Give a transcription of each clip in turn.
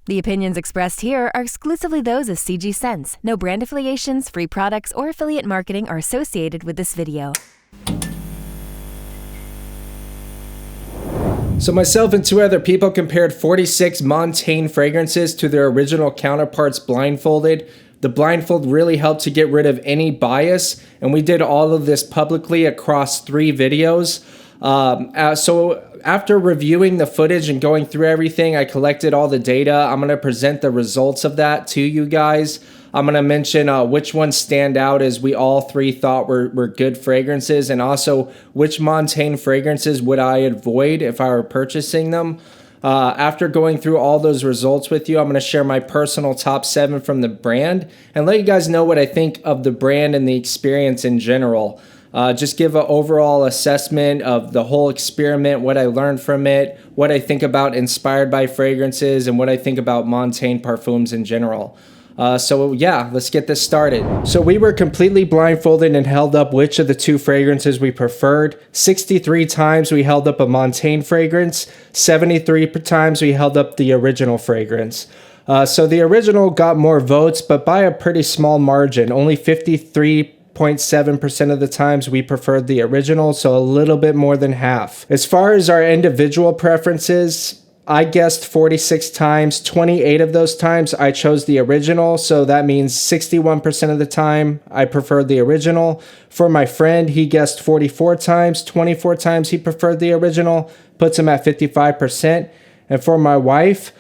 The opinions expressed here are exclusively those of CG Sense. No brand affiliations, free products, or affiliate marketing are associated with this video. So myself and two other people compared 46 Montagne fragrances to their original counterparts blindfolded. The blindfold really helped to get rid of any bias, and we did all of this publicly across 3 videos. So after reviewing the footage and going through everything, I collected all the data. I'm going to present the results of that to you guys. I'm going to mention which ones stand out as we all 3 thought were good fragrances, and also which Montagne fragrances would I avoid if I were purchasing them. After going through all those results with you, I'm going to share my personal top 7 from the brand and let you guys know what I think of the brand and the experience in general. Just give an overall assessment of the whole experiment, what I learned from it, what I think about inspired by fragrances, and what I think about Montagne Parfums in general. So yeah, let's get this started. So we were completely blindfolded and held up which of the 2 fragrances we preferred. 63 times we held up a Montagne fragrance. 73 times we held up the original fragrance. So the original got more votes, but by a pretty small margin. Only 53.7% of the times we preferred the original, so a little bit more than half. As far as our individual preferences, I guessed 46 times. 28 of those times I chose the original, so that means 61% of the time I preferred the original. For my friend, he guessed 44 times. 24 times he preferred the original, puts him at 55%. And for my wife,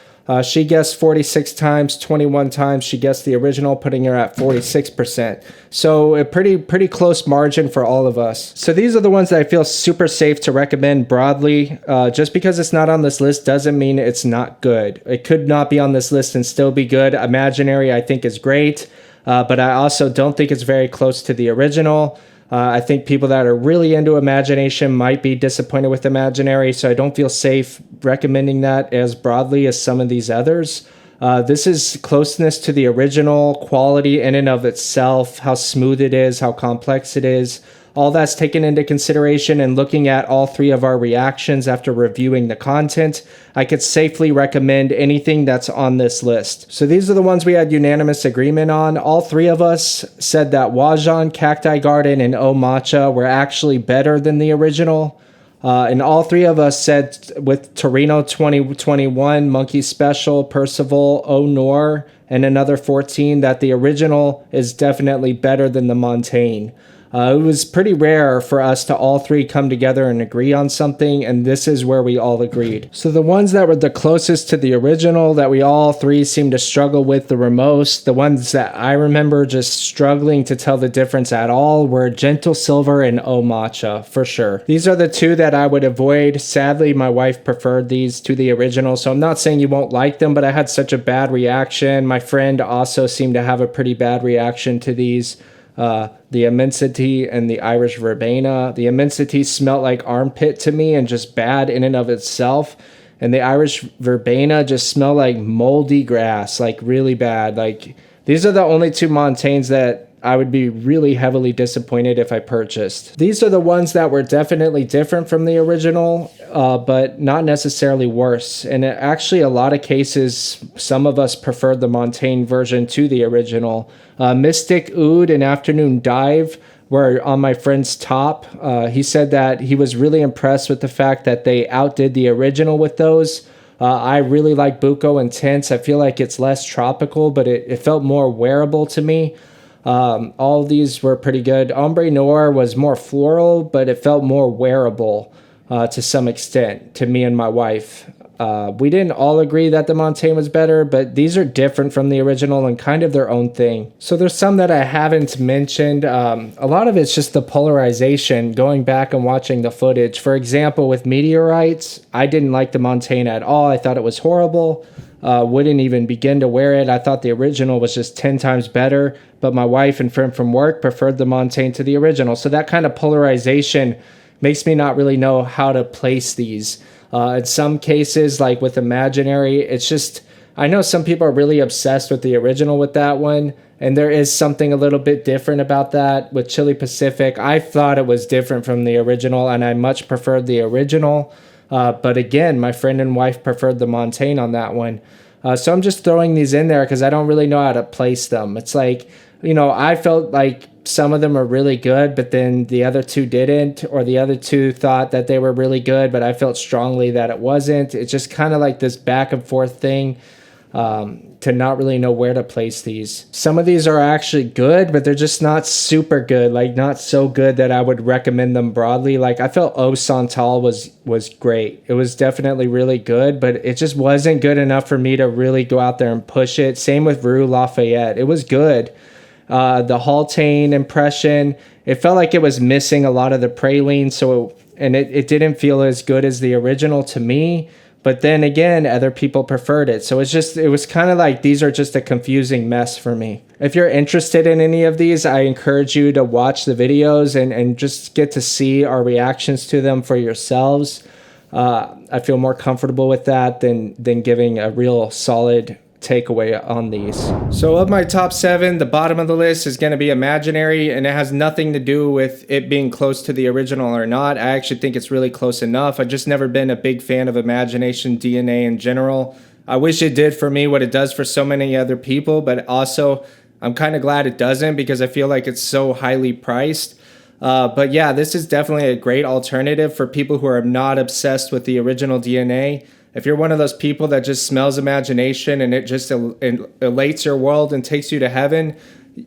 she guessed 46 times, 21 times she guessed the original, putting her at 46%. So a pretty close margin for all of us. So these are the ones that I feel super safe to recommend broadly. Just because it's not on this list doesn't mean it's not good. It could not be on this list and still be good. Imaginary, I think, is great, but I also don't think it's very close to the original. I think people that are really into imagination might be disappointed with Imaginary, so I don't feel safe recommending that as broadly as some of these others. This is closeness to the original, quality in and of itself, how smooth it is, how complex it is. All that's taken into consideration, and looking at all 3 of our reactions after reviewing the content, I could safely recommend anything that's on this list. So these are the ones we had unanimous agreement on. All 3 of us said that Wajan, Cacti Garden, and Oh Matcha were actually better than the original. And all 3 of us said with Torino 2021, Monkey Special, Percival, Oh Noir, and another 14 that the original is definitely better than the Montagne. It was pretty rare for us to all 3 come together and agree on something, and this is where we all agreed. So the ones that were the closest to the original that we all 3 seemed to struggle with the most, the ones that I remember just struggling to tell the difference at all, were Gentle Silver and Oh Matcha, for sure. These are the 2 that I would avoid. Sadly, my wife preferred these to the original, so I'm not saying you won't like them, but I had such a bad reaction. My friend also seemed to have a pretty bad reaction to these. The Immensity and the Irish Verbena. The Immensity smelled like armpit to me and just bad in and of itself. And the Irish Verbena just smelled like moldy grass, like really bad. Like, these are the only 2 Montaignes that I would be really heavily disappointed if I purchased. These are the ones that were definitely different from the original, but not necessarily worse. And actually, a lot of cases, some of us preferred the Montagne version to the original. Mystic Oud and Afternoon Dive were on my friend's top. He said that he was really impressed with the fact that they outdid the original with those. I really like Bucco Intense. I feel like it's less tropical, but it felt more wearable to me. All of these were pretty good. Ombre Noir was more floral, but it felt more wearable to some extent to me and my wife. We didn't all agree that the Montagne was better, but these are different from the original and kind of their own thing. So there's some that I haven't mentioned. A lot of it's just the polarization, going back and watching the footage. For example, with Meteorites, I didn't like the Montagne at all. I thought it was horrible. Wouldn't even begin to wear it. I thought the original was just 10 times better, but my wife and friend from work preferred the Montagne to the original. So that kind of polarization makes me not really know how to place these. In some cases, like with Imaginary, it's just, I know some people are really obsessed with the original with that one, and there is something a little bit different about that. With Chili Pacific, I thought it was different from the original, and I much preferred the original. But again, my friend and wife preferred the Montagne on that one. So I'm just throwing these in there because I don't really know how to place them. It's like, I felt like some of them are really good, but then the other two didn't, or the other two thought that they were really good, but I felt strongly that it wasn't. It's just kind of like this back and forth thing, to not really know where to place these. Some of these are actually good, but they're just not super good, like not so good that I would recommend them broadly. Like I felt Eau Santal was great. It was definitely really good, but it just wasn't good enough for me to really go out there and push it. Same with Rue Lafayette. It was good. The Haultain impression, it felt like it was missing a lot of the praline, and it didn't feel as good as the original to me. But then again, other people preferred it. So it was kind of like these are just a confusing mess for me. If you're interested in any of these, I encourage you to watch the videos and just get to see our reactions to them for yourselves. I feel more comfortable with that than giving a real solid takeaway on these. So of my top 7, the bottom of the list is going to be Imaginary, and it has nothing to do with it being close to the original or not. I actually think it's really close enough. I've just never been a big fan of Imagination DNA in general. I wish it did for me what it does for so many other people, but also I'm kind of glad it doesn't because I feel like it's so highly priced. But yeah, this is definitely a great alternative for people who are not obsessed with the original DNA. If you're one of those people that just smells Imagination and it just elates your world and takes you to heaven,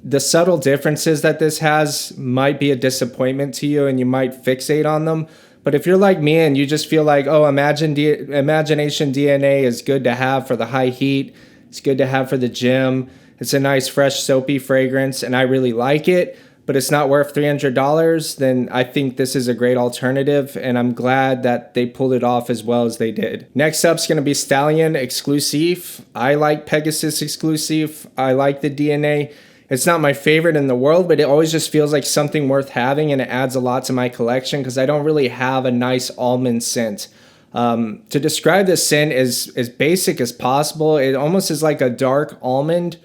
the subtle differences that this has might be a disappointment to you and you might fixate on them. But if you're like me and you just feel like, oh, Imagination DNA is good to have for the high heat, it's good to have for the gym, it's a nice, fresh, soapy fragrance, and I really like it, but it's not worth $300, then I think this is a great alternative, and I'm glad that they pulled it off as well as they did. Next up is going to be Stallion Exclusive. I like Pegasus Exclusive. I like the DNA. It's not my favorite in the world, but it always just feels like something worth having, and it adds a lot to my collection because I don't really have a nice almond scent. To describe this scent as basic as possible, it almost is like a dark almond,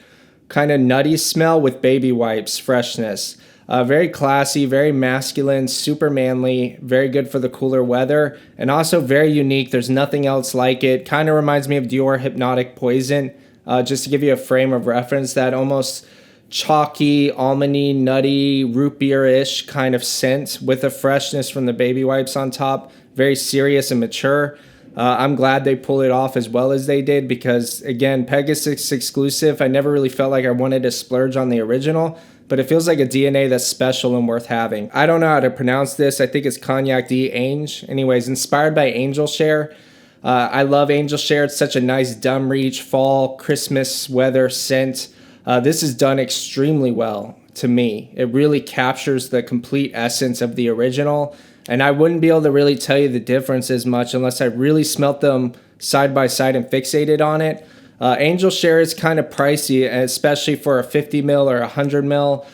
kind of nutty smell with baby wipes freshness. Very classy, very masculine, super manly, very good for the cooler weather, and also very unique. There's nothing else like it. Kind of reminds me of Dior Hypnotic Poison, just to give you a frame of reference, that almost chalky, almondy, nutty, root beer-ish kind of scent with a freshness from the baby wipes on top. Very serious and mature. I'm glad they pulled it off as well as they did because, again, Pegasus Exclusive, I never really felt like I wanted to splurge on the original, but it feels like a DNA that's special and worth having. I don't know how to pronounce this. I think it's Cognac d'Ange. Anyways, inspired by Angel Share. I love Angel Share. It's such a nice dumb reach, fall, Christmas weather scent. This is done extremely well to me. It really captures the complete essence of the original, and I wouldn't be able to really tell you the difference as much unless I really smelt them side by side and fixated on it. Angel Share is kind of pricey, especially for a 50 mil or 100 mil.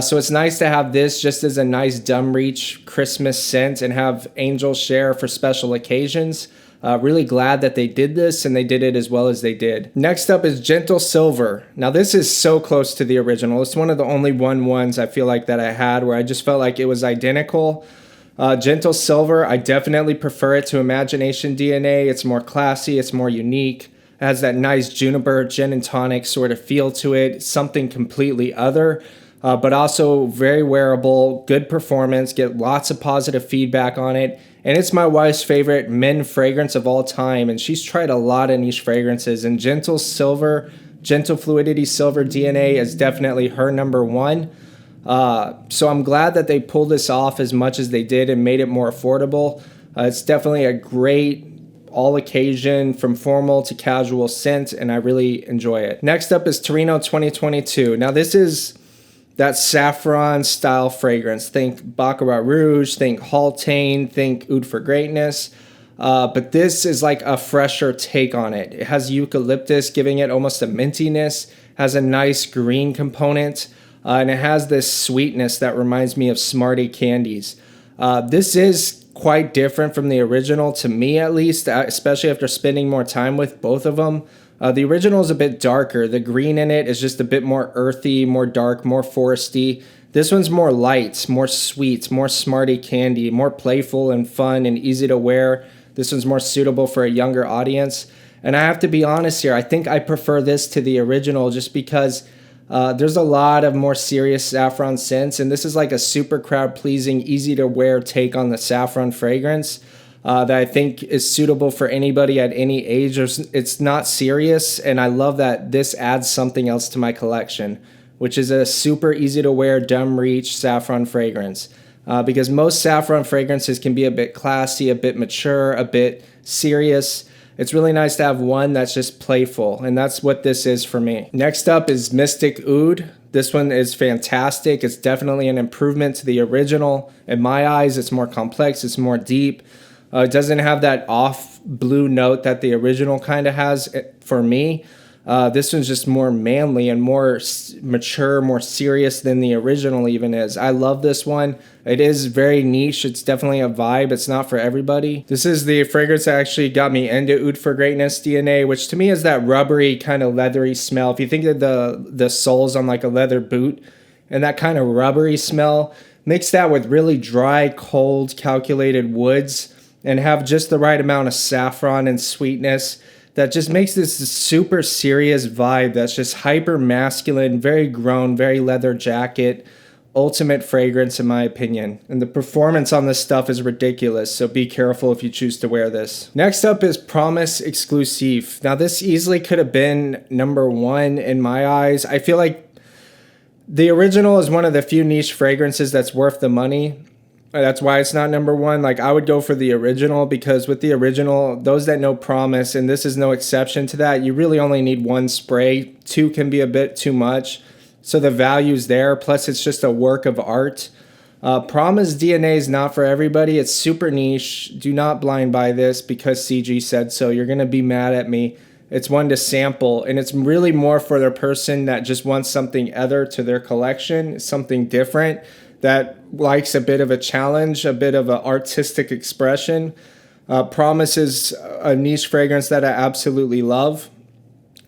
So it's nice to have this just as a nice dumb reach Christmas scent and have Angel Share for special occasions. Really glad that they did this and they did it as well as they did. Next up is Gentle Silver. Now this is so close to the original. It's one of the only ones I feel like that I had where I just felt like it was identical. Gentle Silver, I definitely prefer it to Imagination DNA. It's more classy, it's more unique. It has that nice juniper, gin and tonic sort of feel to it, something completely other, but also very wearable, good performance, get lots of positive feedback on it. And it's my wife's favorite men fragrance of all time, and she's tried a lot of niche fragrances, and Gentle Fluidity Silver DNA is definitely her number one. So I'm glad that they pulled this off as much as they did and made it more affordable. It's definitely a great all occasion from formal to casual scent, and I really enjoy it. Next up is Torino 2022. Now this is that saffron style fragrance. Think Baccarat Rouge, think Haultain, think Oud for Greatness. But this is like a fresher take on it. It has eucalyptus, giving it almost a mintiness, has a nice green component, and it has this sweetness that reminds me of Smarty candies. This is quite different from the original, to me at least, especially after spending more time with both of them. The original is a bit darker. The green in it is just a bit more earthy, more dark, more foresty. This one's more light, more sweet, more Smarty candy, more playful and fun and easy to wear. This one's more suitable for a younger audience. And I have to be honest here, I think I prefer this to the original just because there's a lot of more serious saffron scents, and this is like a super crowd pleasing, easy to wear take on the saffron fragrance that I think is suitable for anybody at any age. It's not serious, and I love that this adds something else to my collection, which is a super easy to wear, dumb reach saffron fragrance. Because most saffron fragrances can be a bit classy, a bit mature, a bit serious. It's really nice to have one that's just playful, and that's what this is for me. Next up is Mystic Oud. This one is fantastic. It's definitely an improvement to the original. In my eyes, it's more complex, it's more deep. It doesn't have that off blue note that the original kind of has for me. This one's just more manly and more mature, more serious than the original even is. I love this one. It is very niche. It's definitely a vibe. It's not for everybody. This is the fragrance that actually got me into Oud for Greatness DNA, which to me is that rubbery kind of leathery smell. If you think of the soles on like a leather boot and that kind of rubbery smell, mix that with really dry, cold, calculated woods and have just the right amount of saffron and sweetness that just makes this super serious vibe that's just hyper masculine, very grown, very leather jacket, ultimate fragrance in my opinion. And the performance on this stuff is ridiculous, so be careful if you choose to wear this. Next up is Promise Exclusive. Now this easily could have been number one in my eyes. I feel like the original is one of the few niche fragrances that's worth the money. That's why it's not number one. Like I would go for the original because with the original, those that know Promise, and this is no exception to that, you really only need one spray. Two can be a bit too much. So the value's there. Plus it's just a work of art. Promise DNA is not for everybody. It's super niche. Do not blind buy this because CG said so. You're going to be mad at me. It's one to sample, and it's really more for the person that just wants something other to their collection, something different, that likes a bit of a challenge, a bit of an artistic expression. Promise is a niche fragrance that I absolutely love.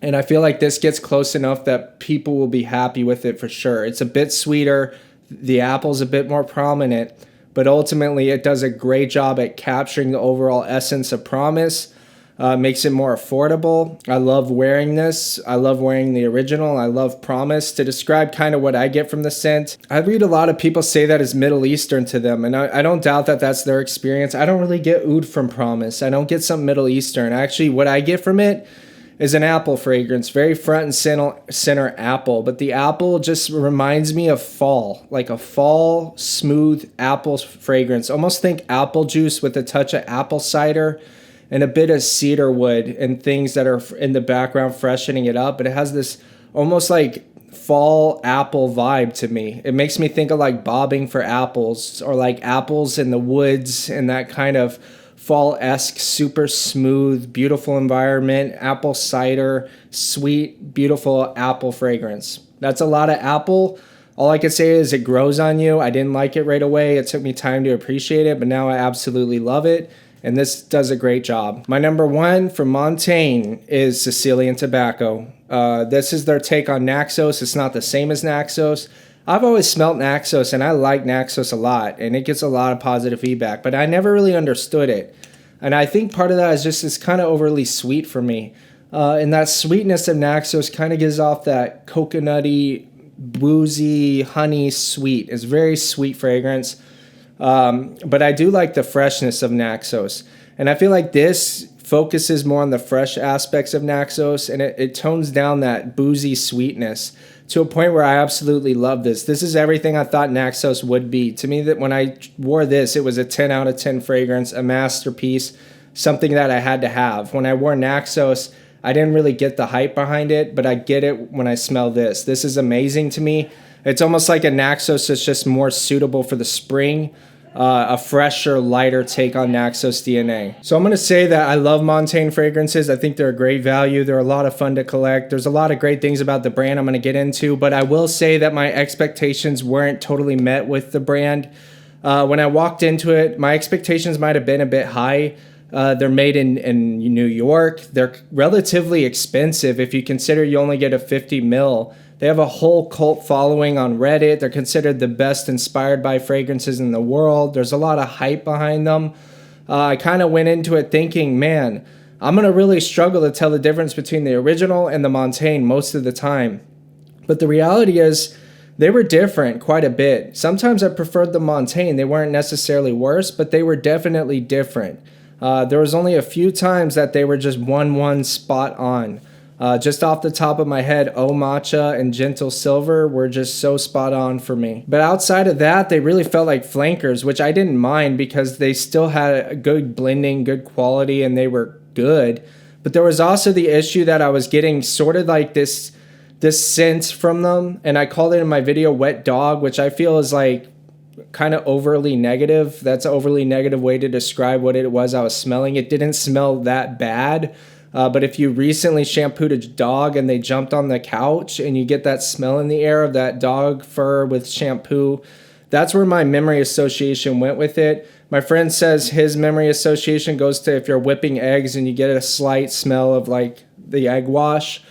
And I feel like this gets close enough that people will be happy with it for sure. It's a bit sweeter. The apple's a bit more prominent. But ultimately, it does a great job at capturing the overall essence of Promise. Makes it more affordable. I love wearing this. I love wearing the original. I love Promise. To describe kind of what I get from the scent, I read a lot of people say that is Middle Eastern to them, and I don't doubt that that's their experience. I don't really get oud from Promise. I don't get something Middle Eastern. Actually, what I get from it is an apple fragrance, very front and center apple, but the apple just reminds me of fall, like a fall smooth apple fragrance. Almost think apple juice with a touch of apple cider and a bit of cedar wood and things that are in the background freshening it up. But it has this almost like fall apple vibe to me. It makes me think of like bobbing for apples or like apples in the woods and that kind of fall-esque, super smooth, beautiful environment, apple cider, sweet, beautiful apple fragrance. That's a lot of apple. All I can say is it grows on you. I didn't like it right away. It took me time to appreciate it, but now I absolutely love it. And this does a great job. My number one from Montagne is Sicilian Tobacco. This is their take on Naxos. It's not the same as Naxos. I've always smelt Naxos, and I like Naxos a lot, and it gets a lot of positive feedback, but I never really understood it. And I think part of that is just it's kind of overly sweet for me. And that sweetness of Naxos kind of gives off that coconutty, boozy, honey sweet. It's very sweet fragrance. But I do like the freshness of Naxos. And I feel like this focuses more on the fresh aspects of Naxos, and it tones down that boozy sweetness to a point where I absolutely love this. This is everything I thought Naxos would be. To me, that when I wore this, it was a 10 out of 10 fragrance, a masterpiece, something that I had to have. When I wore Naxos, I didn't really get the hype behind it, but I get it when I smell this. This is amazing to me. It's almost like a Naxos that's just more suitable for the spring. A fresher, lighter take on Naxos DNA. So I'm going to say that I love Montagne fragrances. I think they're a great value. They're a lot of fun to collect. There's a lot of great things about the brand I'm going to get into, but I will say that my expectations weren't totally met with the brand. When I walked into it, my expectations might have been a bit high. They're made in New York. They're relatively expensive if you consider you only get a 50 mil. They have a whole cult following on Reddit. They're considered the best inspired by fragrances in the world. There's a lot of hype behind them. I kind of went into it thinking, man, I'm going to really struggle to tell the difference between the original and the Montagne most of the time. But the reality is they were different quite a bit. Sometimes I preferred the Montagne. They weren't necessarily worse, but they were definitely different. There was only a few times that they were just 1-1 spot on. Just off the top of my head, Oh Matcha and Gentle Silver were just so spot on for me. But outside of that, they really felt like flankers, which I didn't mind because they still had a good blending, good quality, and they were good. But there was also the issue that I was getting sort of like this scent from them, and I called it in my video wet dog, which I feel is like kind of overly negative. That's an overly negative way to describe what it was I was smelling. It didn't smell that bad. But if you recently shampooed a dog and they jumped on the couch and you get that smell in the air of that dog fur with shampoo, that's where my memory association went with it. My friend says his memory association goes to if you're whipping eggs and you get a slight smell of like the egg wash.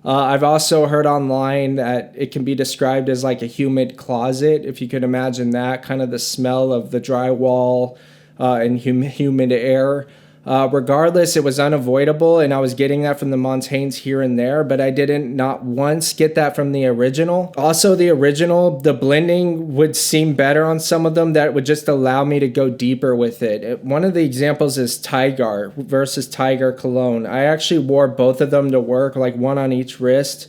I've also heard online that it can be described as like a humid closet, if you could imagine that, kind of the smell of the drywall and humid air. Regardless, it was unavoidable, and I was getting that from the Montaignes here and there, but I didn't not once get that from the original. Also, the original, the blending would seem better on some of them that would just allow me to go deeper with it. One of the examples is Tiger versus Tiger Cologne. I actually wore both of them to work, like one on each wrist.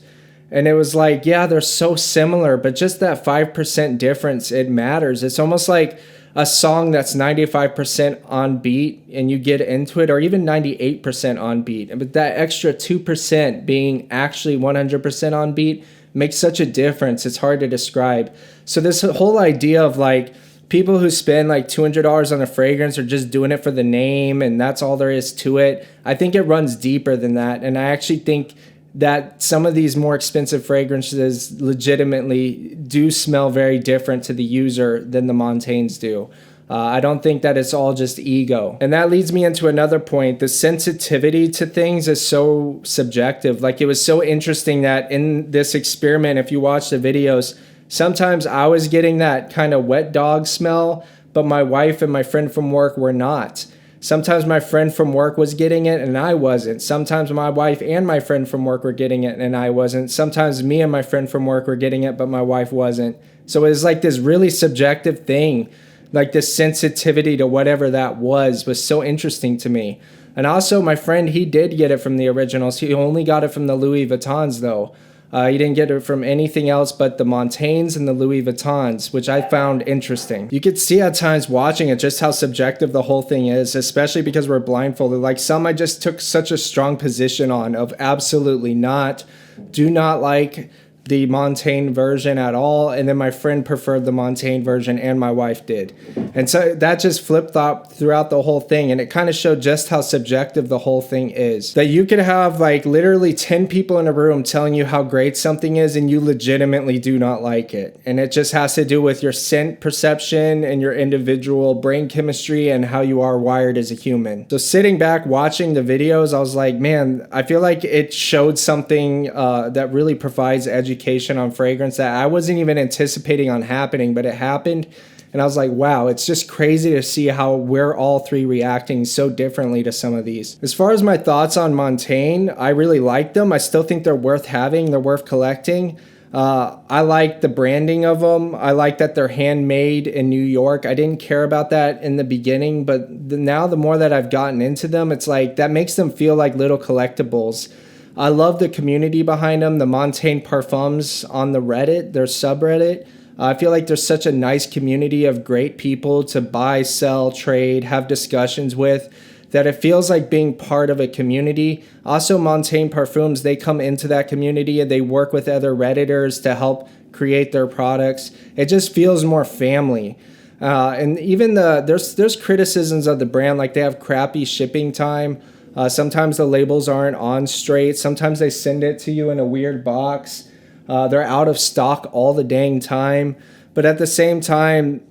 And it was like, yeah, they're so similar, but just that 5% difference, it matters. It's almost like a song that's 95% on beat and you get into it, or even 98% on beat. But that extra 2% being actually 100% on beat makes such a difference. It's hard to describe. So this whole idea of like people who spend like $200 on a fragrance are just doing it for the name and that's all there is to it, I think it runs deeper than that. And I actually think that some of these more expensive fragrances legitimately do smell very different to the user than the Montaignes do. I don't think that it's all just ego. And that leads me into another point. The sensitivity to things is so subjective. Like, it was so interesting that in this experiment, if you watch the videos, sometimes I was getting that kind of wet dog smell, but my wife and my friend from work were not. Sometimes my friend from work was getting it and I wasn't. Sometimes my wife and my friend from work were getting it and I wasn't. Sometimes me and my friend from work were getting it, but my wife wasn't. So it was like this really subjective thing, like this sensitivity to whatever that was so interesting to me. And also my friend, he did get it from the originals. He only got it from the Louis Vuittons though. He didn't get it from anything else but the Montaignes and the Louis Vuittons, which I found interesting. You could see at times watching it just how subjective the whole thing is, especially because we're blindfolded. Like, some I just took such a strong position on of absolutely not, do not like the Montagne version at all, and then my friend preferred the Montagne version and my wife did. And so that just flip-flopped throughout the whole thing, and it kind of showed just how subjective the whole thing is. That you could have like literally 10 people in a room telling you how great something is and you legitimately do not like it. And it just has to do with your scent perception and your individual brain chemistry and how you are wired as a human. So sitting back watching the videos, I was like, man, I feel like it showed something that really provides education on fragrance that I wasn't even anticipating on happening, but it happened. And I was like, wow, it's just crazy to see how we're all three reacting so differently to some of these. As far as my thoughts on Montagne, I really like them. I still think they're worth having. They're worth collecting. I like the branding of them. I like that they're handmade in New York. I didn't care about that in the beginning, but now the more that I've gotten into them, it's like that makes them feel like little collectibles. I love the community behind them, the Montagne Parfums on the Reddit, their subreddit. I feel like there's such a nice community of great people to buy, sell, trade, have discussions with, that it feels like being part of a community. Also, Montagne Parfums, they come into that community and they work with other Redditors to help create their products. It just feels more family. And even there's criticisms of the brand, like they have crappy shipping time. Sometimes the labels aren't on straight. Sometimes they send it to you in a weird box. They're out of stock all the dang time. But at the same time,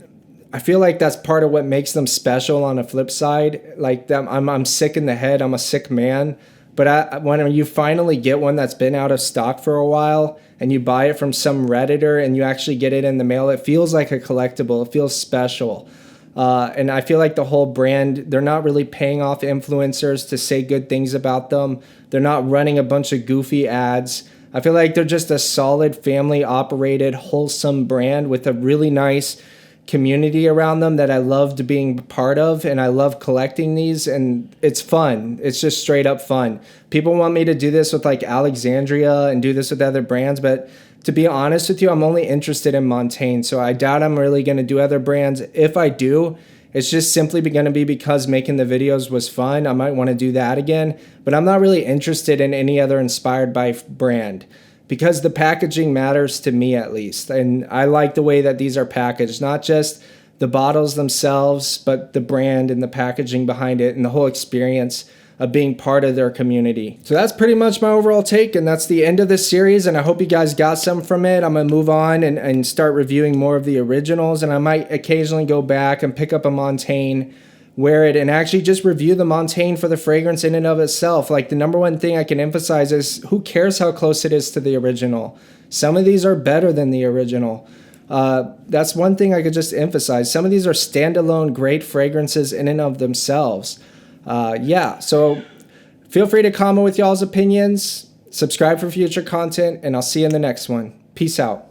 I feel like that's part of what makes them special on a flip side. Like them, I'm sick in the head. I'm a sick man. But when you finally get one that's been out of stock for a while and you buy it from some Redditor and you actually get it in the mail, it feels like a collectible. It feels special. And I feel like the whole brand, they're not really paying off influencers to say good things about them. They're not running a bunch of goofy ads. I feel like they're just a solid family operated, wholesome brand with a really nice community around them that I loved being part of, and I love collecting these, and it's fun. It's just straight up fun. People want me to do this with like Alexandria and do this with other brands, but to be honest with you, I'm only interested in Montagne, so I doubt I'm really going to do other brands. If I do, it's just simply going to be because making the videos was fun. I might want to do that again, but I'm not really interested in any other inspired by brand because the packaging matters to me at least. And I like the way that these are packaged, not just the bottles themselves, but the brand and the packaging behind it and the whole experience of being part of their community. So that's pretty much my overall take, and that's the end of this series, and I hope you guys got some from it. I'm gonna move on and start reviewing more of the originals, and I might occasionally go back and pick up a Montagne, wear it, and actually just review the Montagne for the fragrance in and of itself. Like, the number one thing I can emphasize is who cares how close it is to the original? Some of these are better than the original. That's one thing I could just emphasize. Some of these are standalone great fragrances in and of themselves. Yeah, so feel free to comment with y'all's opinions, subscribe for future content, and I'll see you in the next one. Peace out.